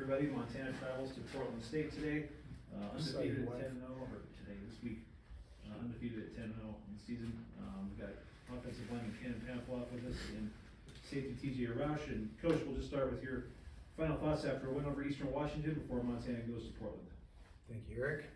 everybody. Montana travels to Portland State today, undefeated at 10-0, or today, this week, undefeated at 10-0 in the season. We've got offensive lineman Panfiloff with us, and safety TJ Rausch. And Coach, we'll just start with your final thoughts after a win over Eastern Washington before Montana goes to Portland. Thank you, Eric.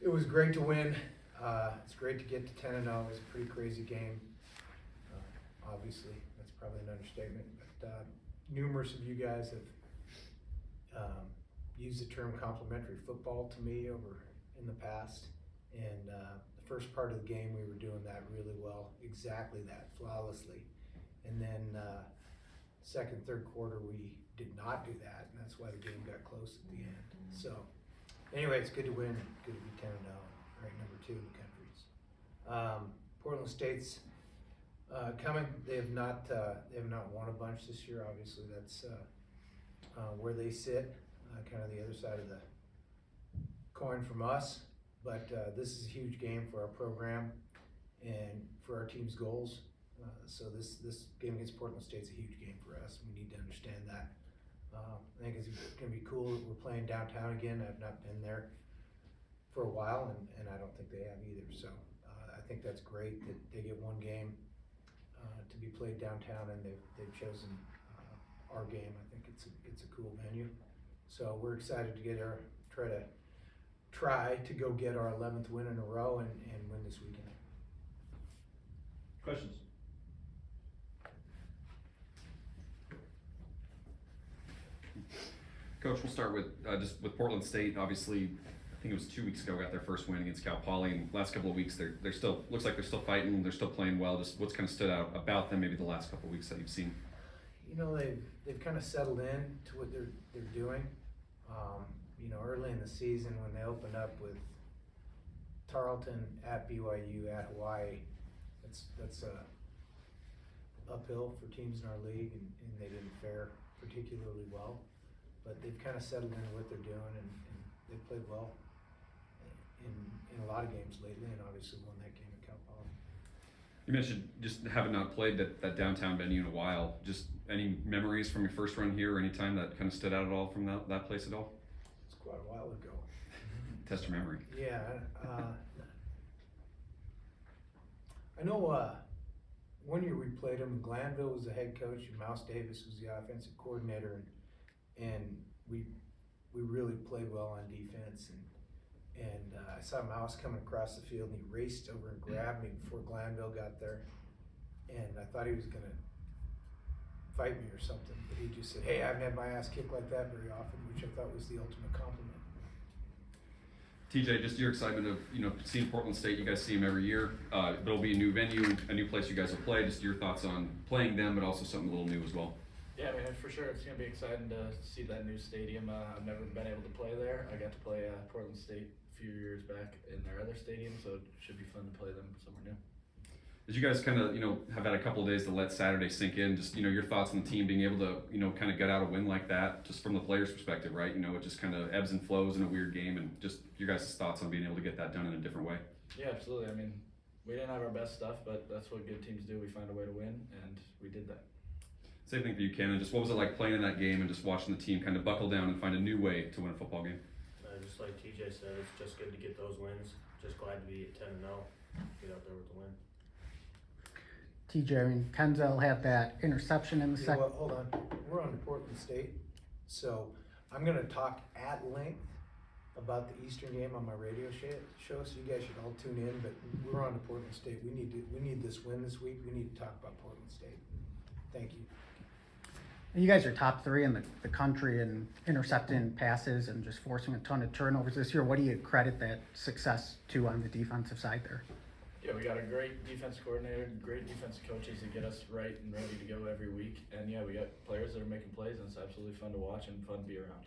It was great to win. It's great to get to 10-0. It was a pretty crazy game. Obviously, that's probably an understatement. But numerous of you guys have used the term complimentary football to me over in the past. And the first part of the game, we were doing that really well, exactly that, flawlessly. And then second, third quarter, we did not do that, and that's why the game got close at the end. So anyway, it's good to win, good to be 10-0, ranked number 2 in the country. Portland State's coming. They have not won a bunch this year. Obviously, that's where they sit, kind of the other side of the coin from us. But this is a huge game for our program and for our team's goals. So this game against Portland State's a huge game for us. We need to understand that. I think it's going to be cool that we're playing downtown again. I've not been there for a while, and I don't think they have either. So I think that's great that they get one game to be played downtown, and they've chosen our game. I think it's a cool venue. So we're excited to get try to go get our 11th win in a row and win this weekend. Questions? Coach, we'll start with just with Portland State. Obviously, I think it was 2 weeks ago, got their first win against Cal Poly, and last couple of weeks they're still looks like they're still fighting. They're still playing well. Just what's kind of stood out about them maybe the last couple of weeks that you've seen? You know, they've kind of settled in to what they're doing. You know, early in the season when they opened up with Tarleton at BYU at Hawaii, that's uphill for teams in our league, and they didn't fare particularly well. But they've kind of settled into what they're doing, and they've played well in a lot of games lately, and obviously won that game at Cal Poly. You mentioned just having not played that downtown venue in a while. Just any memories from your first run here, or any time that kind of stood out at all from that place at all? It's quite a while ago. Test your memory. Yeah, I know one year we played them. Glanville was the head coach, and Mouse Davis was the offensive coordinator, and we really played well on defense. And I saw Mouse coming across the field, and he raced over and grabbed me before Glanville got there. And I thought he was gonna fight me or something, but he just said, "Hey, I haven't had my ass kicked like that very often," which I thought was the ultimate compliment. TJ, just your excitement of seeing Portland State. You guys see them every year, but it'll be a new venue, a new place you guys will play. Just your thoughts on playing them, but also something a little new as well. Yeah, I mean, for sure, it's going to be exciting to see that new stadium. I've never been able to play there. I got to play Portland State a few years back in their other stadium, so it should be fun to play them somewhere new. Did you guys kind of, have had a couple of days to let Saturday sink in? Just, your thoughts on the team being able to, kind of get out a win like that, just from the players' perspective, right? It just kind of ebbs and flows in a weird game, and just your guys' thoughts on being able to get that done in a different way. Yeah, absolutely. I mean, we didn't have our best stuff, but that's what good teams do. We find a way to win, and we did that. Same thing for you, Ken. Just what was it like playing in that game and just watching the team kind of buckle down and find a new way to win a football game? Just like TJ said, it's just good to get those wins. Just glad to be at 10-0, get out there with the win. TJ, I mean, Kenzel had that interception in the second. Well, hold on. We're on to Portland State, so I'm going to talk at length about the Eastern game on my radio show, so you guys should all tune in. But we're on to Portland State. We need this win this week. We need to talk about Portland State. Thank you. You guys are top 3 in the country in intercepting passes and just forcing a ton of turnovers this year. What do you credit that success to on the defensive side there? Yeah, we got a great defense coordinator, great defensive coaches that get us right and ready to go every week. And yeah, we got players that are making plays, and it's absolutely fun to watch and fun to be around.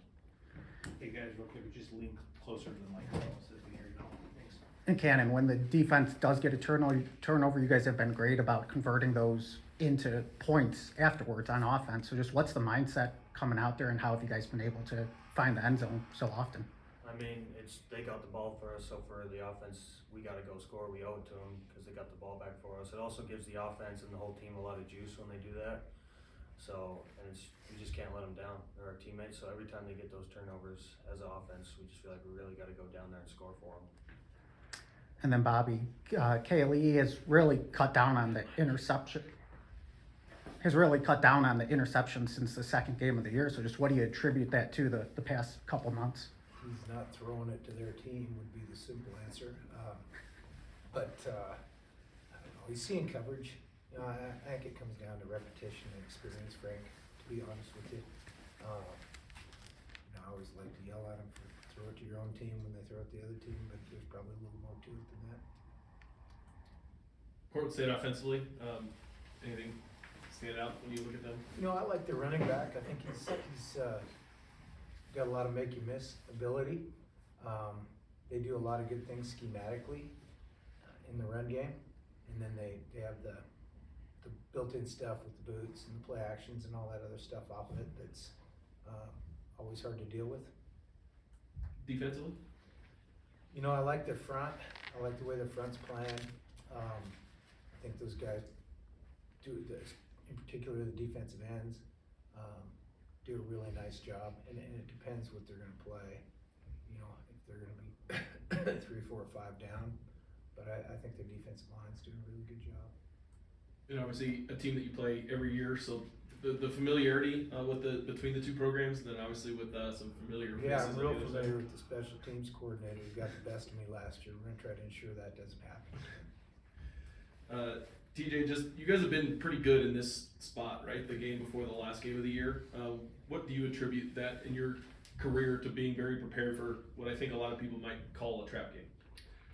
Hey guys, real quick, just lean closer to the microphone so they can hear you now. Thanks. And Cannon, when the defense does get a turnover, you guys have been great about converting those into points afterwards on offense. So just what's the mindset coming out there, and how have you guys been able to find the end zone so often? I mean, they got the ball for us, so for the offense, we got to go score. We owe it to them because they got the ball back for us. It also gives the offense and the whole team a lot of juice when they do that. So, and we just can't let them down. They're our teammates, so every time they get those turnovers as an offense, we just feel like we really got to go down there and score for them. And then Bobby, KLE has really cut down on the interception. Has really cut down on the interception since the second game of the year. So just what do you attribute that to the past couple months? He's not throwing it to their team would be the simple answer. I don't know, he's seeing coverage. You know, I think it comes down to repetition and experience, Frank, to be honest with you. I always like to yell at him for throw it to your own team when they throw it to the other team, but there's probably a little more to it than that. Portland State offensively, anything stand out when you look at them? You know, I like the running back. I think he's got a lot of make you miss ability. They do a lot of good things schematically in the run game, and then they have the built-in stuff with the boots and the play actions and all that other stuff off of it that's always hard to deal with. Defensively? You know, I like their front. I like the way the front's playing. I think those guys do this, in particular the defensive ends, do a really nice job. And it depends what they're going to play. You know, if they're going to be 3, 4, or 5 down. But I think their defensive line's doing a really good job. And obviously a team that you play every year, so the familiarity with between the two programs, and then obviously with some familiar faces. Yeah, I'm real on the other familiar side. with the special teams coordinator who got the best of me last year. We're going to try to ensure that doesn't happen. TJ, just you guys have been pretty good in this spot, right? The game before the last game of the year. What do you attribute that in your career to being very prepared for what I think a lot of people might call a trap game?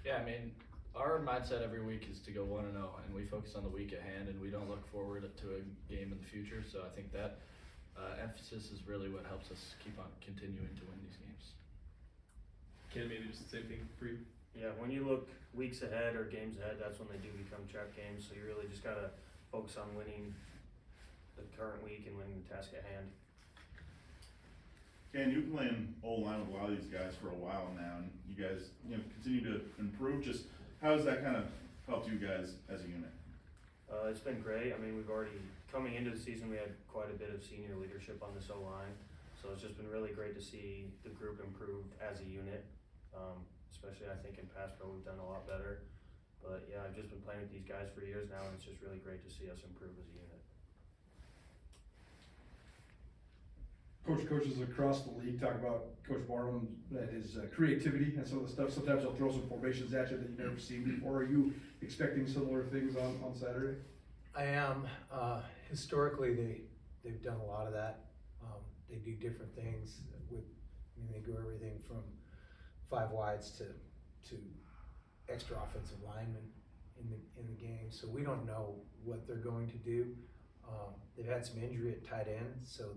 Yeah, I mean, our mindset every week is to go 1-0, and we focus on the week at hand, and we don't look forward to a game in the future. So I think that emphasis is really what helps us keep on continuing to win these games. Ken, maybe just the same thing for you. Yeah, when you look weeks ahead or games ahead, that's when they do become trap games. So you really just gotta focus on winning the current week and winning the task at hand. Ken, you've been playing O-line with a lot of these guys for a while now, and you guys, continue to improve. Just how has that kind of helped you guys as a unit? It's been great. I mean, we've already, coming into the season, we had quite a bit of senior leadership on this O-line. So it's just been really great to see the group improve as a unit. Especially I think in pass pro we've done a lot better. But yeah, I've just been playing with these guys for years now, and it's just really great to see us improve as a unit. Coaches across the league talk about Coach Barnum and his creativity and some of the stuff. Sometimes he'll throw some formations at you that you've never seen before. Are you expecting similar things on Saturday? I am. Historically, they've done a lot of that. They do different things they go everything from 5 wides to extra offensive linemen in the game. So we don't know what they're going to do. They've had some injury at tight end, so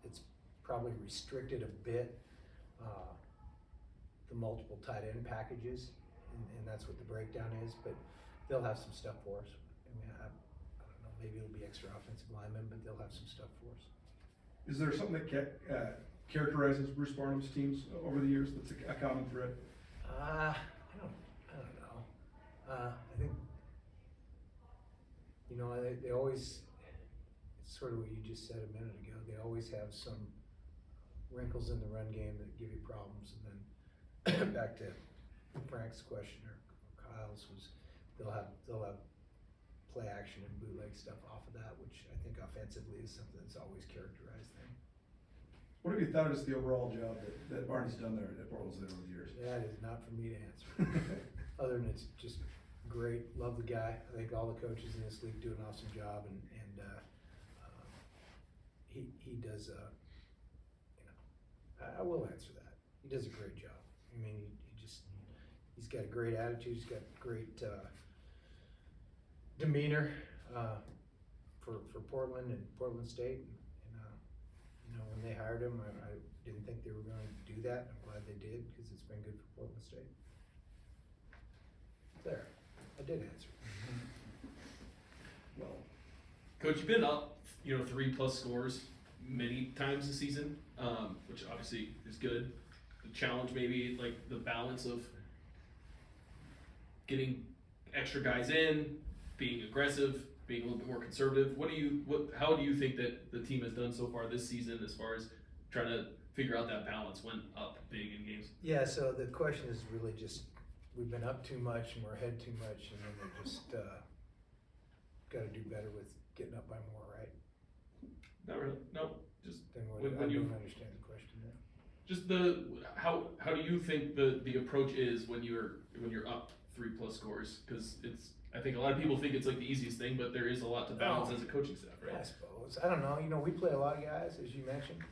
it's probably restricted a bit the multiple tight end packages, and that's what the breakdown is. But they'll have some stuff for us. I mean, I don't know, maybe it'll be extra offensive linemen, but they'll have some stuff for us. Is there something that characterizes Bruce Barnum's teams over the years that's a common thread? I don't know. I think, they always, it's sort of what you just said a minute ago, they always have some wrinkles in the run game that give you problems. And then back to Frank's question or Kyle's was, they'll have play action and bootleg stuff off of that, which I think offensively is something that's always characterized them. What have you thought is the overall job that Barney's done there at Portland State over the years? That is not for me to answer. Other than it's just great, love the guy. I think all the coaches in this league do an awesome job, and he does. I will answer that. He does a great job. I mean, he's got a great attitude. He's got great demeanor for Portland and Portland State. When they hired him, I didn't think they were going to do that. I'm glad they did, because it's been good for Portland State. There, I did answer. Well, Coach, you've been up, 3+ scores many times this season, which obviously is good. The challenge maybe like the balance of getting extra guys in, being aggressive, being a little bit more conservative. How do you think that the team has done so far this season as far as trying to figure out that balance when up big in games? Yeah, so the question is really just, we've been up too much and we're ahead too much, and then we're just, gotta do better with getting up by more, right? Not really. No. Just Then what, when I you don't understand the question now. just how do you think the approach is when you're up 3+ scores? Because I think a lot of people think it's like the easiest thing, but there is a lot to balance as a coaching staff, right? I suppose, I don't know, we play a lot of guys, as you mentioned,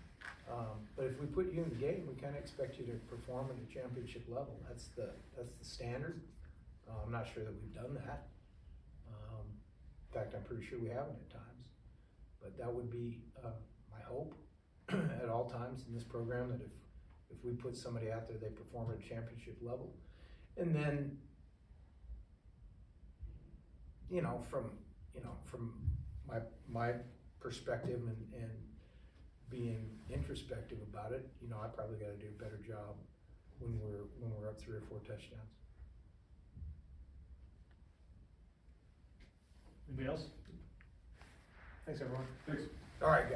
but if we put you in the game, we kinda expect you to perform at the championship level, that's the standard. I'm not sure that we've done that. In fact, I'm pretty sure we haven't at times, but that would be, my hope at all times in this program, that if we put somebody out there, they perform at a championship level. And then, from my perspective and being introspective about it, I probably gotta do a better job when we're up 3 or 4 touchdowns. Anybody else? Thanks, everyone. Thanks. All right, guys.